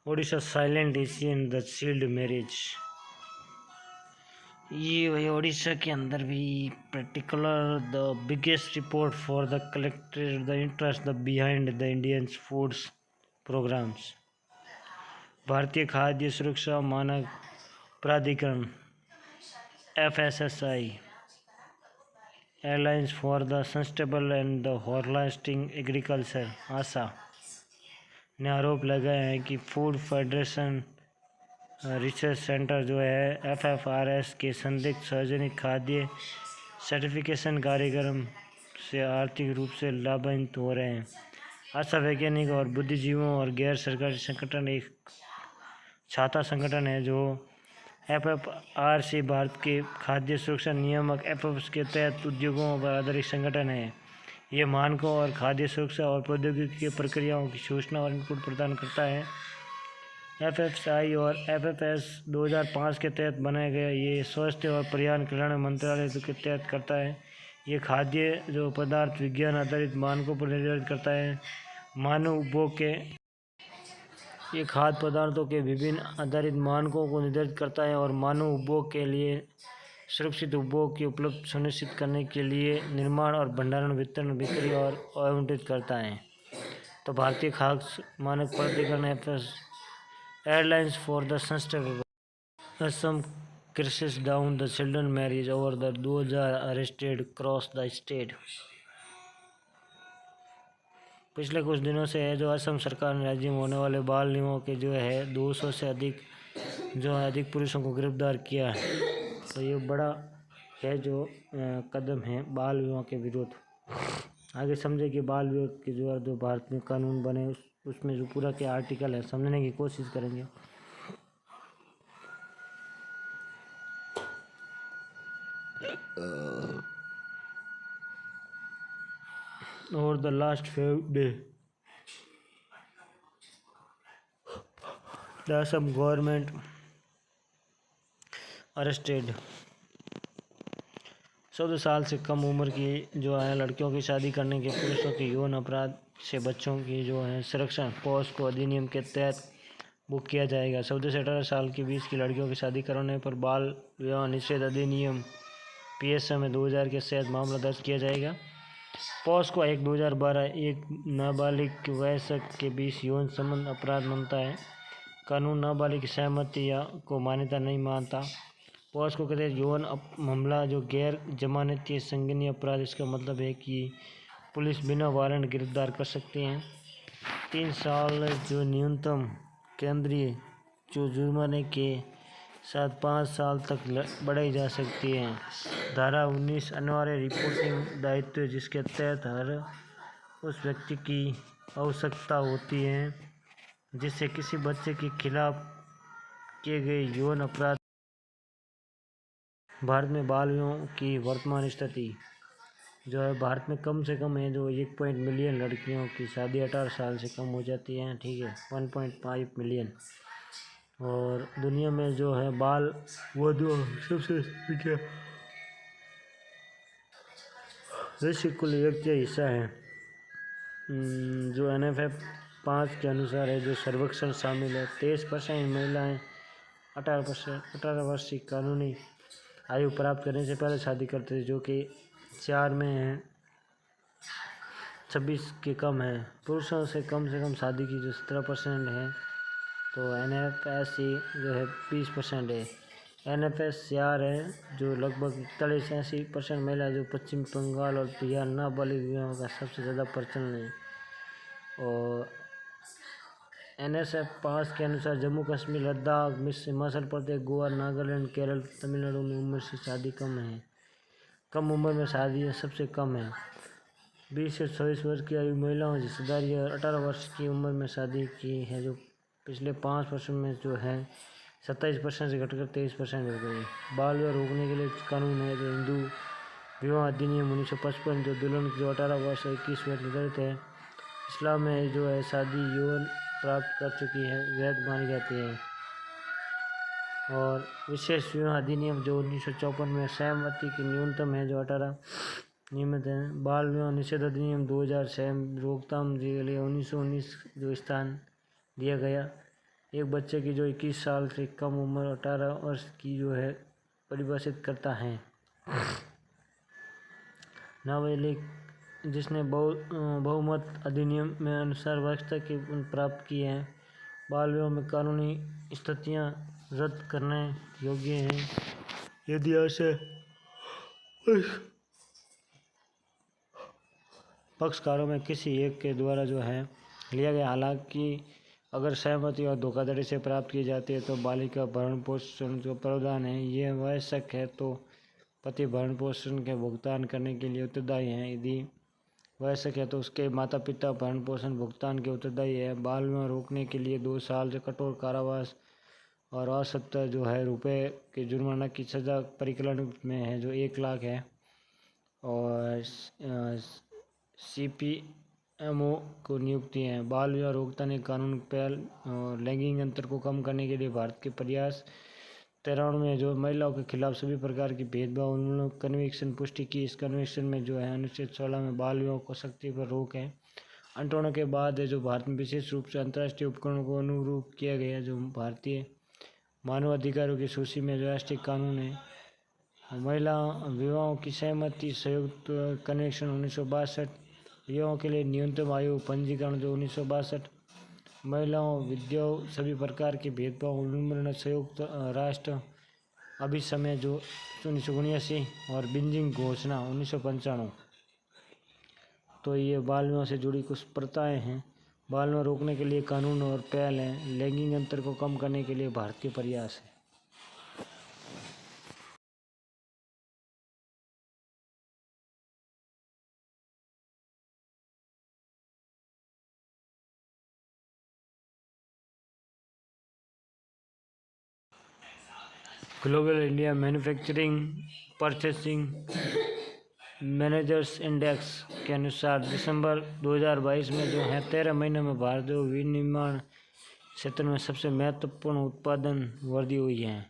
Odisha silent Asian the shield marriage. ये वही ओडिशा के अंदर भी particular the biggest report for the collected the interest the behind the Indians foods programs. भारतीय खाद्य सुरक्षा मानक प्राधिकरण FSSAI airlines for the sustainable and the holistic agriculture Asha ने आरोप लगाया है कि फूड फेडरेशन रिसर्च सेंटर जो है FFRS के संदिग्ध सार्वजनिक खाद्य सर्टिफिकेशन कार्यक्रम से आर्थिक रूप से लाभान्वित हो रहे हैं। आशा वैज्ञानिक और बुद्धिजीवियों और गैर सरकारी संगठन एक छाता संगठन है जो FFRC भारत के खाद्य सुरक्षा नियामक FFS के तहत उद्योगों पर आधारित संगठन है। ये मानकों और खाद्य सुरक्षा और प्रौद्योगिकी की प्रक्रियाओं की सूचना और इनपुट प्रदान करता है। FFSAI और FFS 2005 के तहत बनाया गया ये स्वास्थ्य और पर्यावरण कल्याण मंत्रालय के तहत करता है। ये खाद्य जो पदार्थ विज्ञान आधारित मानकों पर निर्धारित करता है। मानव उपभोग के ये खाद्य पदार्थों के विभिन्न आधारित मानकों को निर्धारित करता है और मानव उपभोग के लिए सुरक्षित उपभोग की उपलब्ध सुनिश्चित करने के लिए निर्माण और भंडारण वितरण बिक्री और आवंटित करता है। तो भारतीय खाद्य मानक प्राधिकरण FFS Airlines for the Sustainable Assam crashes down the children marriage over the 2000 arrested across the state। पिछले कुछ दिनों से है जो असम सरकार ने राज्य में होने वाले बाल विवाह के जो है 200 से अधिक पुरुषों को गिरफ्तार किया है। तो ये बड़ा है जो कदम है बाल विवाह के विरुद्ध। आगे समझे कि बाल विवाह के जो भारत में कानून बने उसमें जो पूरा क्या आर्टिकल है समझने की कोशिश करेंगे। और the last 5 days the Assam government arrested 14 साल से कम उम्र की जो है लड़कियों की शादी करने के पुरुषों के यौन अपराध से बच्चों की जो है संरक्षण पॉस्को अधिनियम के तहत बुक किया जाएगा। 14 से 18 साल के बीच की लड़कियों की शादी करने पर बाल विवाह निषेध अधिनियम PSM 2000 के तहत मामला दर्ज किया जाएगा। पॉस्को एक्ट 2012 एक नाबालिग वयस्क के बीच यौन संबंध अपराध मानता है। कानून नाबालिग की सहमति या को मान्यता नहीं मानता। पॉस्को के तहत यौन हमला जो गैर जमानती संगीन अपराध इसका मतलब है कि पुलिस बिना वारंट गिरफ्तार कर सकती है। 3 साल जो न्यूनतम केंद्रीय जो जुर्माने के साथ 5 साल तक बढ़ाई जा सकती है। धारा 19 अनिवार्य रिपोर्टिंग दायित्व जिसके तहत हर उस व्यक्ति की आवश्यकता होती है जिससे किसी बच्चे के खिलाफ किए गए यौन अपराध। भारत में बाल विवाह की वर्तमान स्थिति जो है भारत में कम से कम है जो 1 मिलियन लड़कियों की शादी 18 साल से कम हो जाती है। ठीक है 1.5 मिलियन। और दुनिया में जो है बाल वधु सबसे वैश्विक कुल व्यक्ति हिस्सा है जो NFF 5 के अनुसार है जो सर्वेक्षण शामिल है। 23% महिलाएं 18 वर्ष की कानूनी आयु प्राप्त करने से पहले शादी करते थे जो कि 4 में है 26 के कम है। पुरुषों से कम शादी की जो 17% है। तो NFSC जो है 20% है। NFSCR है जो लगभग 40-80% महिला जो पश्चिम बंगाल और बिहार नाबालिग विवाह का सबसे ज़्यादा प्रचलन है। और NSF 5 के अनुसार जम्मू कश्मीर लद्दाख हिमाचल प्रदेश गोवा नागालैंड केरल तमिलनाडु में उम्र से शादी कम है। कम उम्र में शादी सबसे कम है। 20 से 24 वर्ष की आयु महिलाओं की हिस्सेदारी और 18 वर्ष की उम्र में शादी की है जो पिछले 5 वर्षों में जो है 27% से घटकर 23% हो गई। बाल विवाह रोकने के लिए कानून है जो हिंदू विवाह अधिनियम 1955 जो दुल्हन जो 18 वर्ष से 21 वर्ष निर्धारित है। इस्लाम में जो है शादी यौन प्राप्त कर चुकी है वैध मानी जाती है। और विशेष विवाह अधिनियम जो 1954 में सहमति की न्यूनतम है जो 18 नियमित है। बाल विवाह निषेध अधिनियम 2000 रोकथाम के लिए 1919 जो स्थान दिया गया। एक बच्चे की जो 21 साल से कम उम्र 18 वर्ष की जो है परिभाषित करता है। नाबालिग जिसने बहुमत अधिनियम में अनुसार वयस्कता की प्राप्त की है, बाल विवाह में कानूनी स्थितियां रद्द करने योग्य हैं यदि ऐसे पक्षकारों में किसी एक के द्वारा जो है लिया गया। हालांकि अगर सहमति और धोखाधड़ी से प्राप्त की जाती है तो बालिका भरण पोषण जो प्रावधान है ये आवश्यक है, तो पति भरण पोषण के भुगतान करने के लिए उत्तरदायी है। यदि आवश्यक है तो उसके माता पिता भरण पोषण भुगतान के उत्तरदायी है। बाल विवाह रोकने के लिए 2 साल से कठोर कारावास और औसत जो है रुपए के जुर्माना की सज़ा परिकलन में है जो 1 लाख है। और CPMO को नियुक्ति है। बाल विवाह रोकथाम कानून पहल और लैंगिक अंतर को कम करने के लिए भारत के प्रयास 93 में जो महिलाओं के खिलाफ सभी प्रकार की भेदभाव उन्मूलन कन्वेंशन पुष्टि की। इस कन्वेंशन में जो है अनुच्छेद 16 में बाल विवाह को सख्ती पर रोक है। 98 के बाद है जो भारत में विशेष रूप से अंतर्राष्ट्रीय उपकरणों को अनुरूप किया गया जो भारतीय मानवाधिकारों की सूची में जो राष्ट्रीय कानून है। महिला विवाहों की सहमति संयुक्त कन्वेंशन 1962, विवाहों के लिए न्यूनतम आयु पंजीकरण जो 1962, महिलाओं विधवाओं सभी प्रकार के भेदभाव उन्मूलन संयुक्त राष्ट्र अभिसमय जो 1979 और बीजिंग घोषणा 1995। तो ये बाल विवाह से जुड़ी कुछ प्रथाएं हैं। बाल विवाह रोकने के लिए कानून और पहल है। लैंगिक अंतर को कम करने के लिए भारत के प्रयास है। Global India manufacturing purchasing managers index के अनुसार दिसंबर 2022 में जो है 13 महीनों में भारत जो विनिर्माण क्षेत्र में सबसे महत्वपूर्ण उत्पादन वृद्धि हुई है।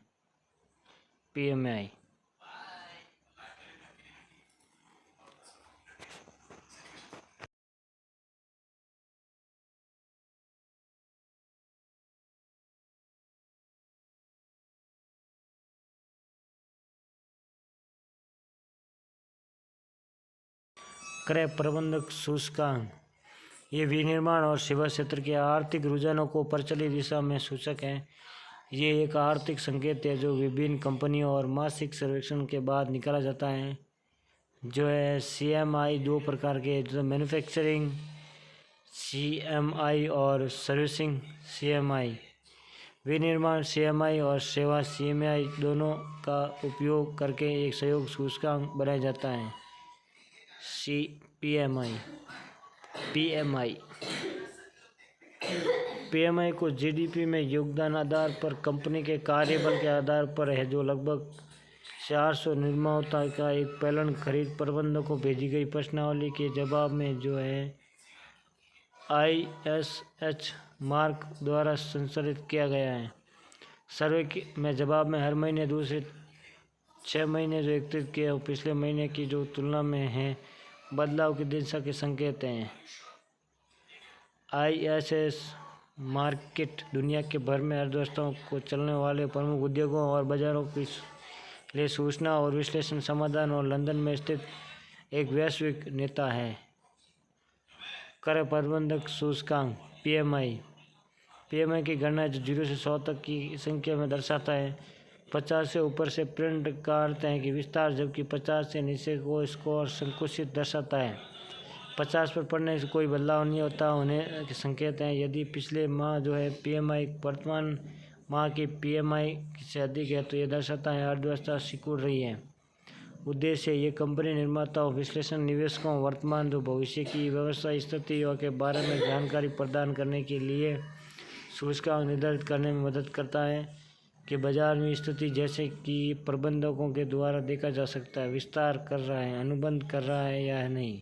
PMI क्रय प्रबंधक सूचकांक ये विनिर्माण और सेवा क्षेत्र के आर्थिक रुझानों को प्रचलित दिशा में सूचक है। ये एक आर्थिक संकेत है जो विभिन्न कंपनियों और मासिक सर्वेक्षण के बाद निकाला जाता है। जो है CMI 2 प्रकार के जो मैन्युफैक्चरिंग CMI और सर्विसिंग CMI। विनिर्माण CMI और सेवा CMI दोनों का उपयोग करके एक सहयोग सूचकांक बनाया जाता है। PMI को GDP में योगदान आधार पर कंपनी के कार्यबल के आधार पर है जो लगभग 400 निर्माता का एक पैनल खरीद प्रबंधक को भेजी गई प्रश्नावली के जवाब में जो है ISH मार्क द्वारा संचालित किया गया है। सर्वे में जवाब में हर महीने दूसरे 6 महीने जो एकत्रित किए और पिछले महीने की जो तुलना में है बदलाव की दिशा के संकेत हैं। ISS मार्केट दुनिया के भर में अर्थव्यवस्थाओं को चलने वाले प्रमुख उद्योगों और बाजारों के लिए सूचना और विश्लेषण समाधान और लंदन में स्थित एक वैश्विक नेता है। क्रय प्रबंधक सूचकांक PMI की गणना जो 0 से 100 तक की संख्या में दर्शाता है। 50 से ऊपर से प्रिंट का अर्थ है कि विस्तार, जबकि 50 से नीचे को स्कोर संकुचित दर्शाता है। 50 पर पढ़ने से कोई बदलाव नहीं होता होने के संकेत हैं। यदि पिछले माह जो है PMI वर्तमान माह की PMI से अधिक है तो यह दर्शाता है अर्थव्यवस्था सिकुड़ रही है। उद्देश्य ये कंपनी निर्माताओं, विश्लेषण निवेशकों वर्तमान जो भविष्य की व्यवसाय स्थितियों के बारे में जानकारी प्रदान करने के लिए सूचकांक निर्धारित करने में मदद करता है कि बाजार में स्थिति जैसे कि प्रबंधकों के द्वारा देखा जा सकता है विस्तार कर रहा है, अनुबंध कर रहा है या नहीं।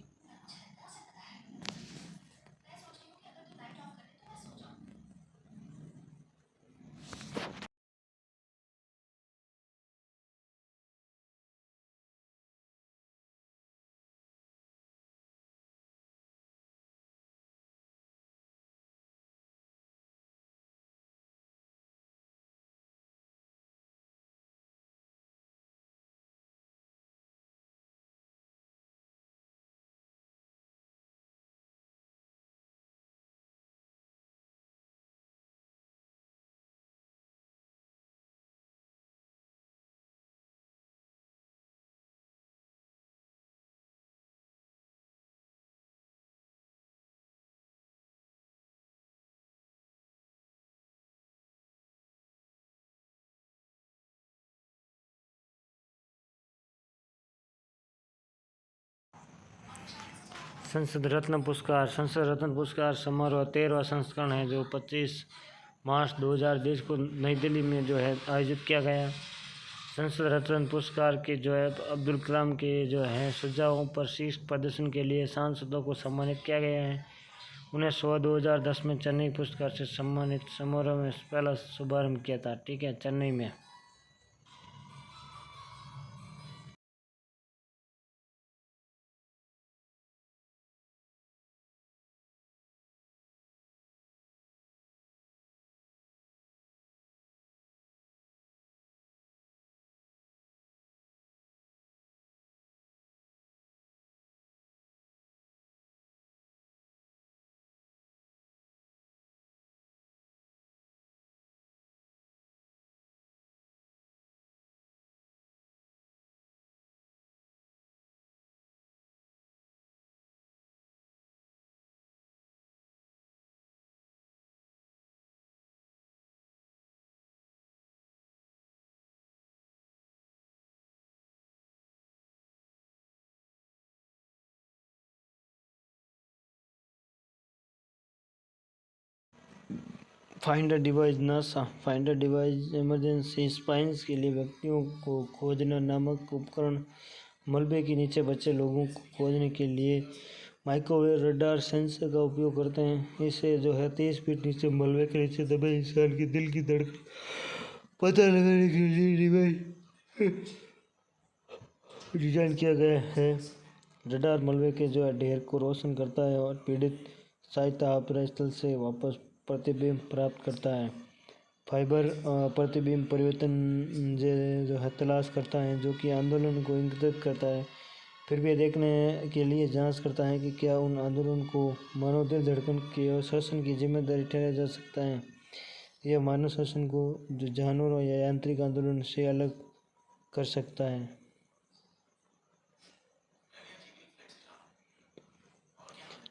संसद रत्न पुरस्कार समारोह 13वां संस्करण है जो 25 मार्च 2020 को नई दिल्ली में जो है आयोजित किया गया। संसद रत्न पुरस्कार के जो है अब्दुल कलाम के जो है सुझावों पर शीर्ष प्रदर्शन के लिए सांसदों को सम्मानित किया गया है। उन्हें 2010 में चेन्नई पुरस्कार से सम्मानित समारोह में पहला शुभारंभ किया था। ठीक है, चेन्नई में। Finder device NASA finder device emergency spines के लिए व्यक्तियों को खोजना नामक उपकरण मलबे के नीचे बचे लोगों को खोजने के लिए माइक्रोवेव रडार सेंसर का उपयोग करते हैं। इसे जो है 30 फीट नीचे मलबे के नीचे दबे इंसान के दिल की धड़कन पता लगाने के लिए डिवाइस डिजाइन किया गया है। रडार मलबे के जो है ढेर को रोशन करता है और पीड़ित सहायता आश्रय स्थल से वापस प्रतिबिंब प्राप्त करता है। फाइबर प्रतिबिंब परिवर्तन जो है तलाश करता है जो कि आंदोलन को इंगित करता है। फिर भी देखने के लिए जांच करता है कि क्या उन आंदोलन को मानव दिल धड़कन के श्वसन की जिम्मेदारी ठहराया जा सकता है। यह मानव श्वसन को जो जानवरों या यांत्रिक आंदोलन से अलग कर सकता है।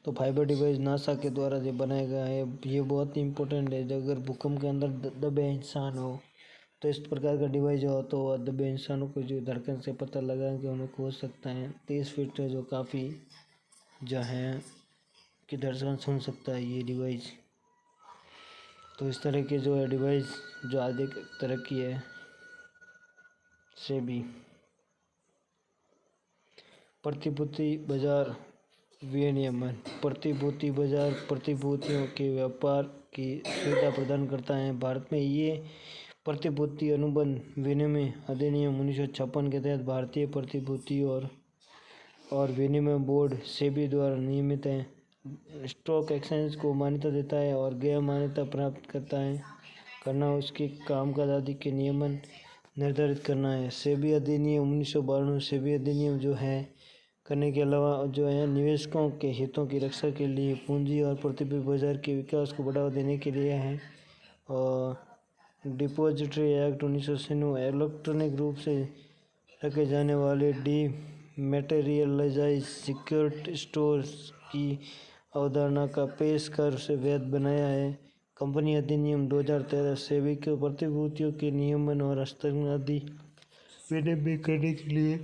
तो फाइबर डिवाइस नासा के द्वारा जो बनाया गया है ये बहुत ही इम्पोर्टेंट है। जो अगर भूकंप के अंदर दबे इंसान हो तो इस प्रकार का डिवाइस जो हो तो दबे इंसानों को जो धड़कन से पता लगा कि उन्हें खोज सकता है। 30 फीट जो काफ़ी जो है कि धड़कन सुन सकता है ये डिवाइस। तो इस तरह के जो है डिवाइस जो आगे तरक्की है से भी प्रतिभूति बाजार विनियमन प्रतिभूति बाजार प्रतिभूतियों के व्यापार की सुविधा प्रदान करता है। भारत में ये प्रतिभूति अनुबंध विनिमय अधिनियम 1956 के तहत भारतीय प्रतिभूति और विनिमय बोर्ड सेबी द्वारा नियमित है। स्टॉक एक्सचेंज को मान्यता देता है और गैर मान्यता प्राप्त करना उसके कामकाज आदि के नियमन निर्धारित करना है। सेबी अधिनियम 1992 सेबी अधिनियम जो है करने के अलावा जो है निवेशकों के हितों की रक्षा के लिए पूंजी और प्रतिभूति बाजार के विकास को बढ़ावा देने के लिए है। और डिपॉजिटरी एक्ट 1996 इलेक्ट्रॉनिक रूप से रखे जाने वाले डीमैटेरियलाइज्ड सिक्योरिटी स्टोर्स की अवधारणा का पेश कर उसे वैध बनाया है। कंपनी अधिनियम 2013 सेबी के प्रतिभूतियों के नियमन और हस्तांतरण आदि विनियमित करने के लिए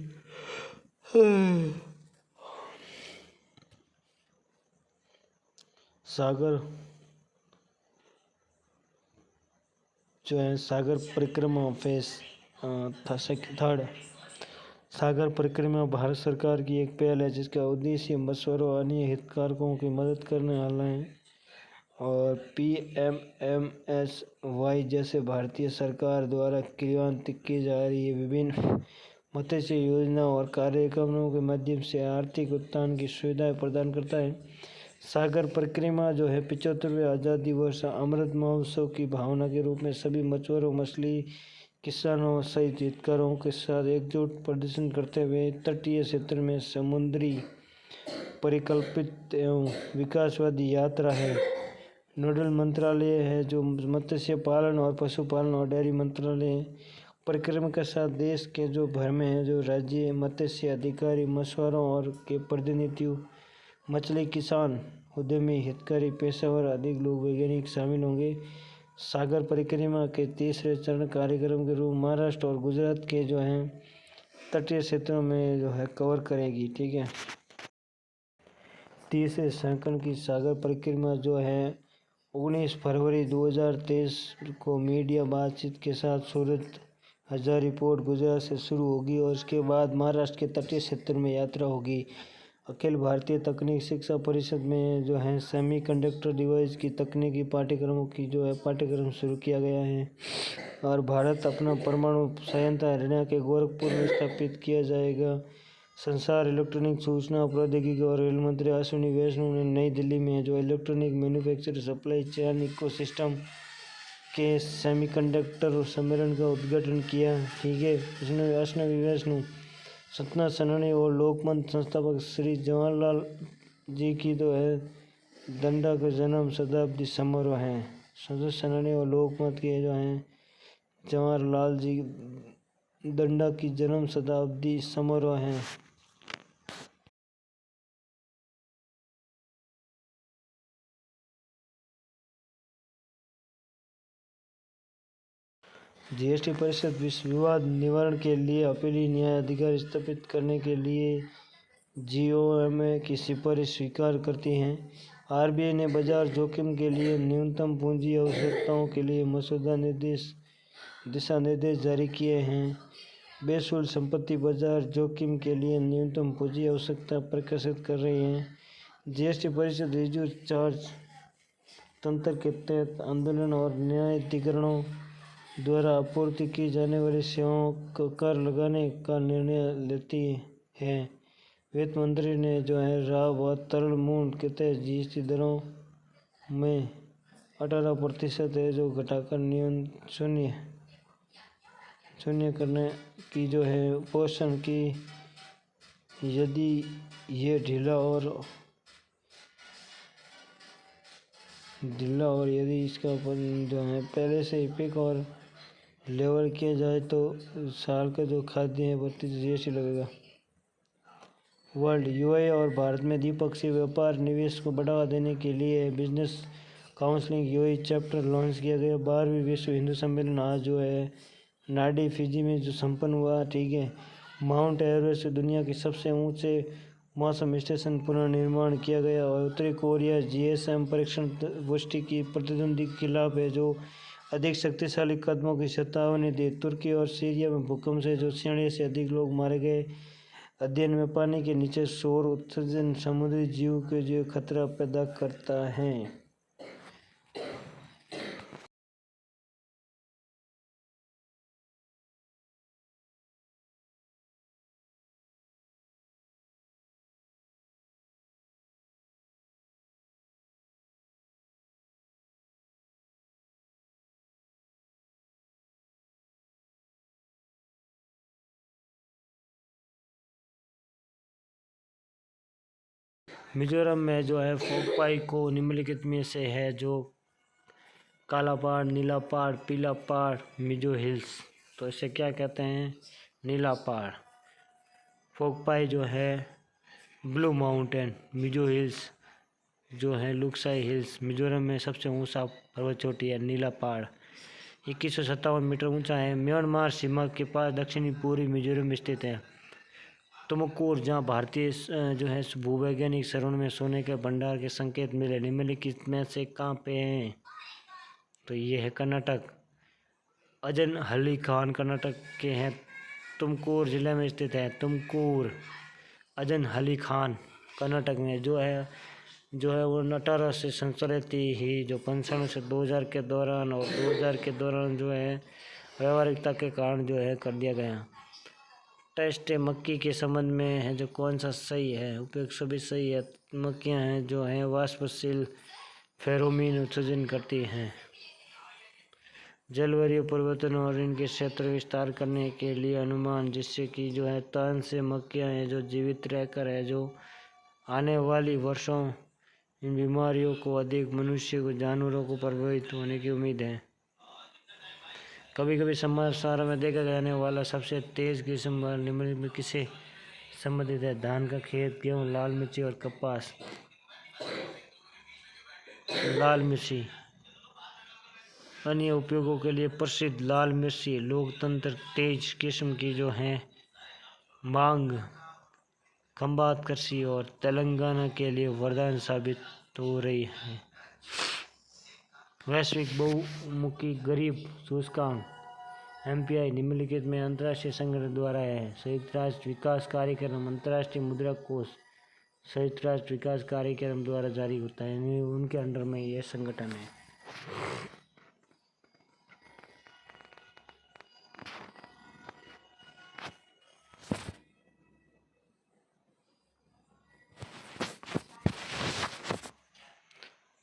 सागर परिक्रमा फेस थर्ड सागर परिक्रमा भारत सरकार की एक पहल है जिसका उद्देश्य मछुआरों और अन्य हितधारकों की मदद करने वाला है। और PMMSY जैसे भारतीय सरकार द्वारा क्रियान्वित की जा रही है विभिन्न मत्स्य योजना और कार्यक्रमों के माध्यम से आर्थिक उत्थान की सुविधाएं प्रदान करता है। सागर परिक्रमा जो है 75वें आज़ादी वर्ष अमृत महोत्सव की भावना के रूप में सभी मछुआरों मछली किसानों सहित हितधारकों के साथ एकजुट प्रदर्शन करते हुए तटीय क्षेत्र में समुद्री परिकल्पित एवं विकासवादी यात्रा है। नोडल मंत्रालय है जो मत्स्य पालन और पशुपालन और डेयरी मंत्रालय है। परिक्रमा के साथ देश के जो भर में है जो राज्य मत्स्य अधिकारी मछुआरों और के प्रतिनिधियों मछली किसान उद्यमी हितकारी पेशेवर अधिक लोग वैज्ञानिक शामिल होंगे। सागर परिक्रमा के तीसरे चरण कार्यक्रम के रूप महाराष्ट्र और गुजरात के जो हैं तटीय क्षेत्रों में जो है कवर करेगी। ठीक है, तीसरे संस्करण की सागर परिक्रमा जो है 19 फरवरी 2023 को मीडिया बातचीत के साथ सूरत हजारी पोर्ट गुजरात से शुरू होगी और उसके बाद महाराष्ट्र के तटीय क्षेत्र में यात्रा होगी। अखिल भारतीय तकनीक शिक्षा परिषद में जो है सेमीकंडक्टर डिवाइस की तकनीकी पाठ्यक्रमों की जो है पाठ्यक्रम शुरू किया गया है और भारत अपना परमाणु संयंत्र हरियाणा के गोरखपुर में स्थापित किया जाएगा। संसार इलेक्ट्रॉनिक सूचना प्रौद्योगिकी और रेल मंत्री अश्विनी वैष्णव ने नई दिल्ली में जो electronic manufacture supply chain ecosystem के सेमीकंडक्टर सम्मेलन का उद्घाटन किया। ठीक है, इसमें अश्विनी वैष्णव सतना सेनानी और लोकमंच संस्थापक श्री जवाहरलाल जी की तो है दंडा के जन्म शताब्दी समारोह है। संसद सेनानी और लोकमत के जो हैं जवाहरलाल जी दंडा की जन्म शताब्दी समारोह है। जीएसटी परिषद विवाद निवारण के लिए अपीली न्याय अधिकार स्थापित करने के लिए जीओएमए की सिफारिश स्वीकार करती है। आरबीआई ने बाजार जोखिम के लिए न्यूनतम पूंजी आवश्यकताओं के लिए मसौदा दिशा निर्देश जारी किए हैं। बेशुल्क संपत्ति बाजार जोखिम के लिए न्यूनतम पूंजी आवश्यकता प्रकाशित कर रही है। जीएसटी परिषद रिजर्व चार्ज तंत्र के तहत आंदोलन और न्यायाधिकरणों द्वारा आपूर्ति की जाने वाली सेवाओं को कर लगाने का निर्णय लेती है। वित्त मंत्री ने जो है राव व तरल मूल्य के तहत जीएसटी दरों में 18% है जो घटाकर शून्य करने की जो है पोषण की। यदि ये ढीला और यदि इसका जो है पहले से ही पिक और लेवल किया जाए तो साल का जो खाद्य है 32 जीएसटी लगेगा। वर्ल्ड यूएई और भारत में द्विपक्षीय व्यापार निवेश को बढ़ावा देने के लिए business council UAE chapter launch किया गया। 12वीं विश्व हिंदू सम्मेलन आज जो है नार्डी फिजी में जो संपन्न हुआ। ठीक है, माउंट एवरेस्ट दुनिया के सबसे ऊंचे मौसम स्टेशन पुनर्निर्माण किया गया और उत्तरी कोरिया जीएसएम परीक्षण पुष्टि की प्रतिद्वंदी के खिलाफ है जो अधिक शक्तिशाली कदमों की चेतावनी दी। तुर्की और सीरिया में भूकंप से जो 6 से अधिक लोग मारे गए। अध्ययन में पानी के नीचे सौर उत्सर्जन समुद्री जीव के जो खतरा पैदा करता है। मिजोरम में जो है फोकपाई को निम्नलिखित में से है जो काला पहाड़, नीला पहाड़, पीला पहाड़, मिजो हिल्स। तो इसे क्या कहते हैं? नीला पहाड़। फोकपाई जो है ब्लू माउंटेन, मिजो हिल्स जो है लुक्साई हिल्स। मिजोरम में सबसे ऊंचा पर्वत चोटी है नीला पहाड़, 2157 मीटर ऊंचा है। म्यांमार सीमा के पास दक्षिणी पूर्वी मिजोरम में स्थित है। तुमकुर, जहाँ भारतीय जो है भूवैज्ञानिक सर्वेक्षण में सोने के भंडार के संकेत मिले, निम्नलिखित में से कहाँ पे हैं? तो ये है कर्नाटक। अजन हली खान कर्नाटक के हैं, तुमकुर जिले में स्थित है। तुमकुर अजन हली खान कर्नाटक में जो है वो 18 से संचालित ही जो 55 से 2000 के दौरान और 2000 के दौरान जो है व्यावहारिकता के कारण जो है कर दिया गया। टेस्ट मक्की के संबंध में है जो कौन सा सही है? उपयोग सभी सही है। मक्खियाँ हैं जो हैं वाष्पशील फेरोमीन उत्सर्जन करती हैं। जलवायु परिवर्तन और इनके क्षेत्र विस्तार करने के लिए अनुमान, जिससे कि जो है तान से मक्खियाँ हैं जो जीवित रहकर है जो आने वाली वर्षों इन बीमारियों को अधिक मनुष्य को जानवरों को प्रभावित होने की उम्मीद है। कभी कभी समाचारों में देखा जाने वाला सबसे तेज किस्म निम्नलिखित में किसे संबंधित है? धान का खेत, गेहूँ, लाल मिर्ची और कपास। लाल मिर्ची। अन्य उपयोगों के लिए प्रसिद्ध लाल मिर्ची लोकतंत्र तेज किस्म की जो है मांग खंबात कृषि और तेलंगाना के लिए वरदान साबित हो रही है। वैश्विक बहुमुखी गरीब सूचकांक MPI निम्नलिखित में अंतर्राष्ट्रीय संगठन द्वारा है। संयुक्त राष्ट्र विकास कार्यक्रम, अंतर्राष्ट्रीय मुद्रा कोष संयुक्त राष्ट्र विकास कार्यक्रम द्वारा जारी होता है, यानी उनके अंडर में यह संगठन है।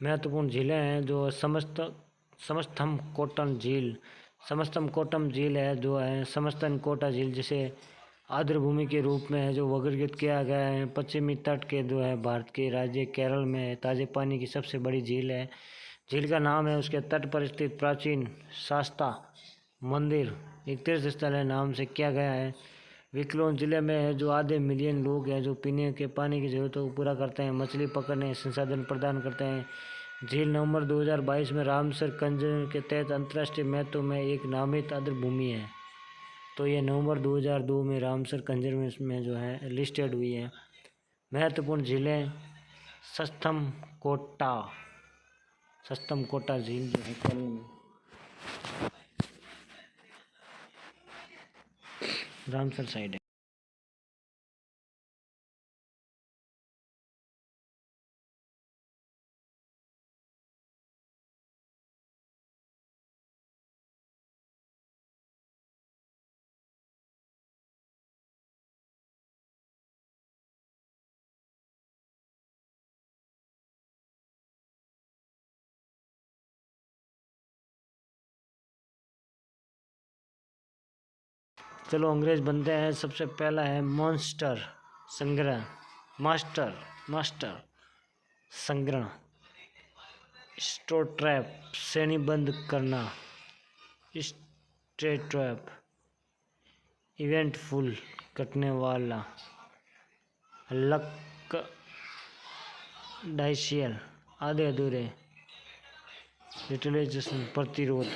महत्वपूर्ण झीलें हैं जो समस्तम कोट्टम झील है जो है समस्तन कोटा झील, जिसे आर्द्रभूमि के रूप में है जो वर्गीकृत किया गया है। पश्चिमी तट के जो है भारत के राज्य केरल में है। ताजे पानी की सबसे बड़ी झील है। झील का नाम है उसके तट पर स्थित प्राचीन शास्ता मंदिर एक तीर्थ स्थल है नाम से किया गया है। विकलोन जिले में है जो आधे मिलियन लोग हैं जो पीने के पानी की जरूरतों को पूरा करते हैं, मछली पकड़ने संसाधन प्रदान करते हैं। झील नवंबर 2022 में रामसर कंजर के तहत अंतर्राष्ट्रीय महत्व में एक नामित आर्द्रभूमि है। तो ये नवंबर 2002 में रामसर कंजर्वेशन में जो है लिस्टेड हुई है। महत्वपूर्ण झीलें सस्तम कोटा झील जो है केरल में, रामसर साइड है। चलो अंग्रेज बनते हैं। सबसे पहला है मास्टर संग्रह, स्टोर ट्रैप श्रेणीबद्ध करना, स्टे ट्रैप इवेंटफुल कटने वाला, लक डाइशियल आधे अधूरे, यूटिलाइजेशन प्रतिरोध।